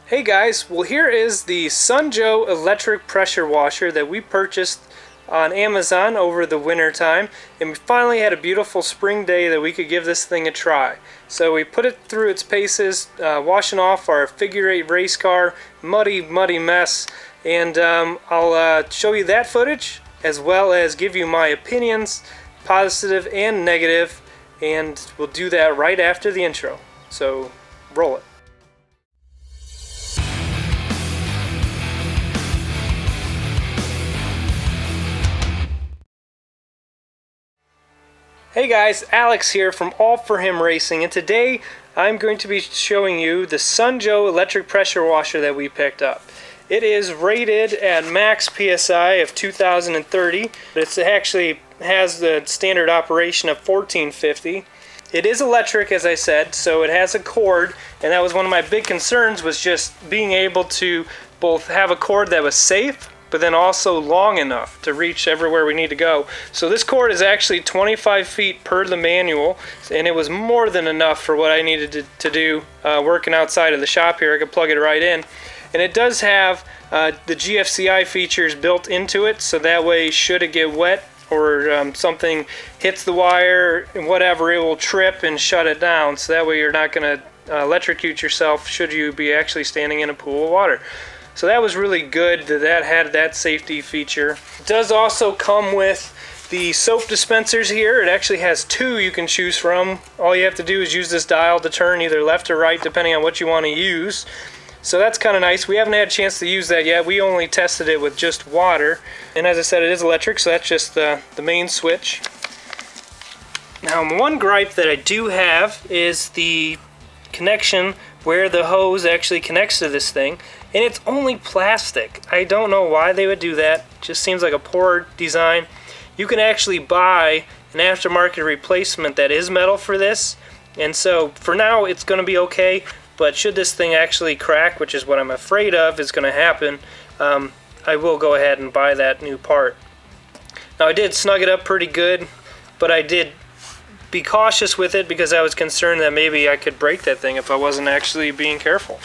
Hey guys, well here is the Sun Joe electric pressure washer that we purchased on Amazon over the winter time, and we finally had a beautiful spring day that we could give this thing a try. So we put it through its paces, washing off our figure 8 race car, muddy mess, and I'll show you that footage as well as give you my opinions, positive and negative, and we'll do that right after the intro. So roll it. Hey guys, Alex here from All For Him Racing, and today I'm going to be showing you the Sun Joe electric pressure washer that we picked up. It is rated at max PSI of 2030, but it actually has the standard operation of 1450. It is electric, as I said, so it has a cord, and that was one of my big concerns, was just being able to both have a cord that was safe but then also long enough to reach everywhere we need to go. So this cord is actually 25 feet per the manual, and it was more than enough for what I needed to do working outside of the shop here. I could plug it right in. And it does have the GFCI features built into it, so that way should it get wet or something hits the wire, whatever, it will trip and shut it down, so that way you're not going to electrocute yourself should you be actually standing in a pool of water. So that was really good that that had that safety feature. It does also come with the soap dispensers here. It actually has two you can choose from. All you have to do is use this dial to turn either left or right depending on what you want to use. So that's kind of nice. We haven't had a chance to use that yet. We only tested it with just water. And as I said, it is electric, so that's just the main switch. Now, one gripe that I do have is the connection where the hose actually connects to this thing, and it's only plastic. I don't know why they would do that. It just seems like a poor design. You can actually buy an aftermarket replacement that is metal for this, and so for now it's going to be okay, but should this thing actually crack, which is what I'm afraid of is going to happen, I will go ahead and buy that new part. Now, I did snug it up pretty good, but I did be cautious with it because I was concerned that maybe I could break that thing if I wasn't actually being careful.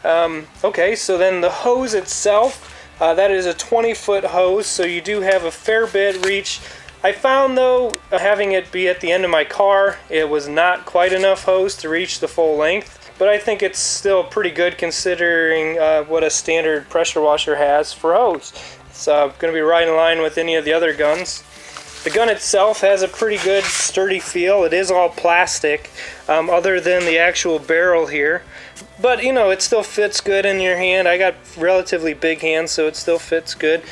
Okay, so then the hose itself, that is a 20-foot hose, so you do have a fair bit reach. I found though, having it be at the end of my car, it was not quite enough hose to reach the full length, but I think it's still pretty good considering what a standard pressure washer has for hose. It's going to be right in line with any of the other guns. The gun itself has a pretty good sturdy feel. It is all plastic, other than the actual barrel here. But, you know, it still fits good in your hand. I got relatively big hands, so it still fits good.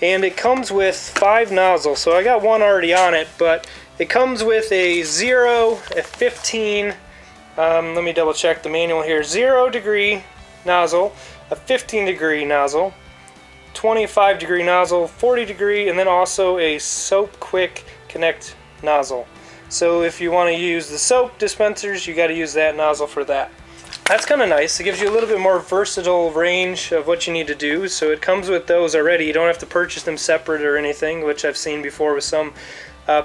And it comes with 5 nozzles. So I got one already on it, but it comes with a 0, a 15, let me double check the manual here, 0 degree nozzle, a 15 degree nozzle, 25 degree nozzle, 40 degree, and then also a soap quick connect nozzle. So if you want to use the soap dispensers, you got to use that nozzle for that. That's kind of nice. It gives you a little bit more versatile range of what you need to do. So it comes with those already. You don't have to purchase them separate or anything, which I've seen before with some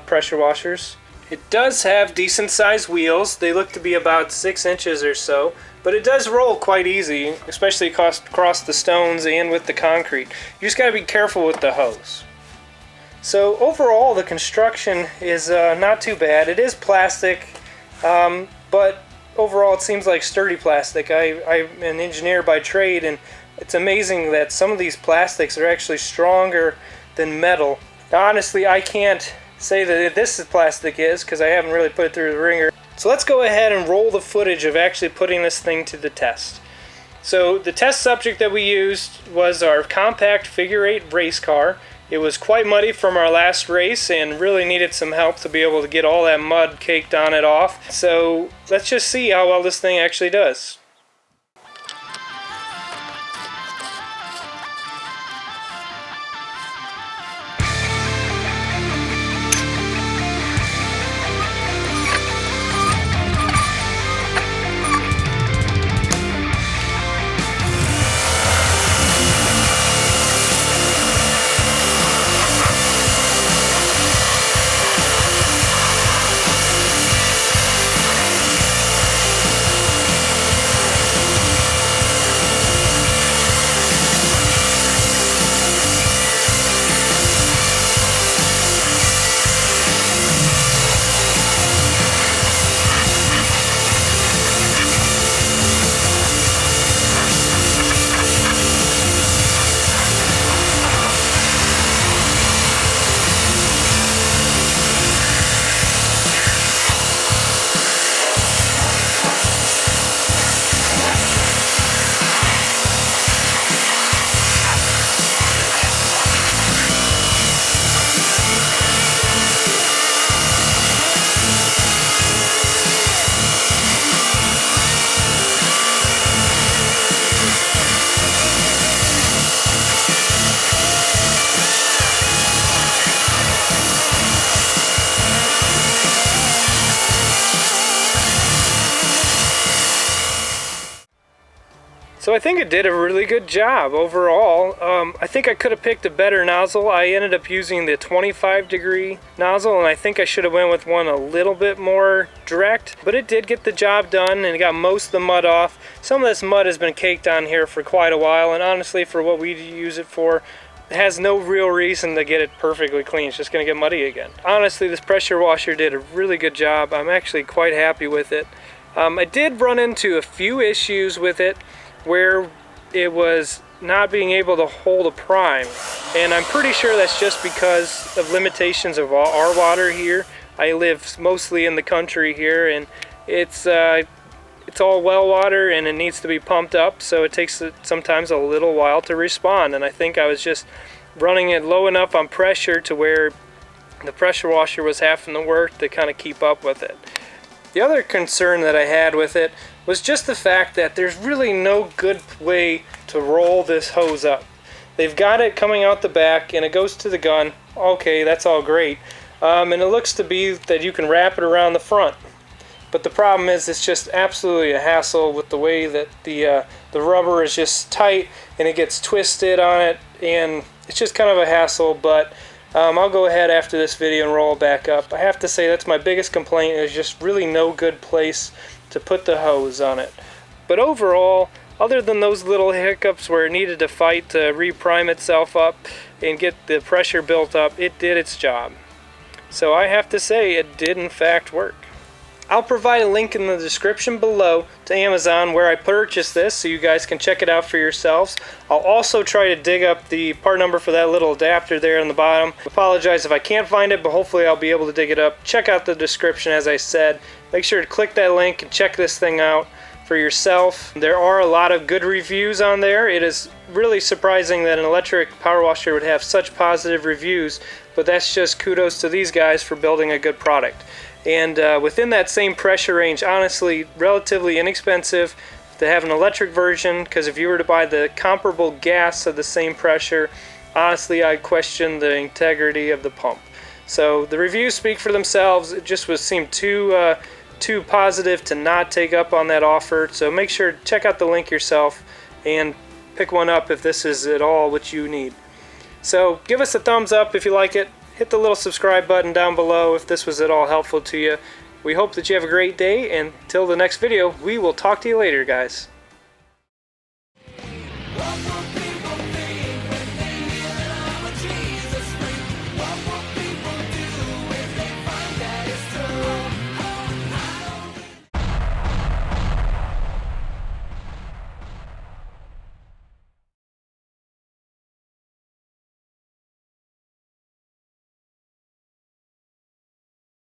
pressure washers. It does have decent sized wheels. They look to be about 6 inches or so, but it does roll quite easy, especially across the stones and with the concrete. You just got to be careful with the hose. So overall, the construction is not too bad. It is plastic, but overall it seems like sturdy plastic. I'm an engineer by trade, and it's amazing that some of these plastics are actually stronger than metal. Now, honestly, I can't say that this is plastic because I haven't really put it through the ringer. So let's go ahead and roll the footage of actually putting this thing to the test. So the test subject that we used was our compact figure 8 race car. It was quite muddy from our last race and really needed some help to be able to get all that mud caked on it off. So let's just see how well this thing actually does. So I think it did a really good job overall. I think I could have picked a better nozzle. I ended up using the 25-degree nozzle, and I think I should have went with one a little bit more direct, but it did get the job done, and it got most of the mud off. Some of this mud has been caked on here for quite a while, and honestly, for what we use it for, it has no real reason to get it perfectly clean. It's just going to get muddy again. Honestly, this pressure washer did a really good job. I'm actually quite happy with it. I did run into a few issues with it where it was not being able to hold a prime, and I'm pretty sure that's just because of limitations of our water here. I live mostly in the country here, and it's all well water, and it needs to be pumped up, so it takes sometimes a little while to respond. And I think I was just running it low enough on pressure to where the pressure washer was having to work to kind of keep up with it. The other concern that I had with it was just the fact that there's really no good way to roll this hose up. They've got it coming out the back and it goes to the gun. Okay, that's all great. And it looks to be that you can wrap it around the front. But the problem is it's just absolutely a hassle with the way that the rubber is just tight and it gets twisted on it, and it's just kind of a hassle. But I'll go ahead after this video and roll it back up. I have to say that's my biggest complaint, is just really no good place to put the hose on it. But overall, other than those little hiccups where it needed to fight to reprime itself up and get the pressure built up, it did its job. So I have to say it did in fact work. I'll provide a link in the description below to Amazon where I purchased this, so you guys can check it out for yourselves. I'll also try to dig up the part number for that little adapter there on the bottom. Apologize if I can't find it, but hopefully I'll be able to dig it up. Check out the description, as I said. Make sure to click that link and check this thing out for yourself. There are a lot of good reviews on there. It is really surprising that an electric power washer would have such positive reviews, but that's just kudos to these guys for building a good product. And within that same pressure range, honestly, relatively inexpensive to have an electric version, because if you were to buy the comparable gas of the same pressure, honestly, I'd question the integrity of the pump. So the reviews speak for themselves. It just seemed too positive to not take up on that offer. So make sure to check out the link yourself and pick one up if this is at all what you need. So give us a thumbs up if you like it. Hit the little subscribe button down below if this was at all helpful to you. We hope that you have a great day, and until the next video, we will talk to you later, guys.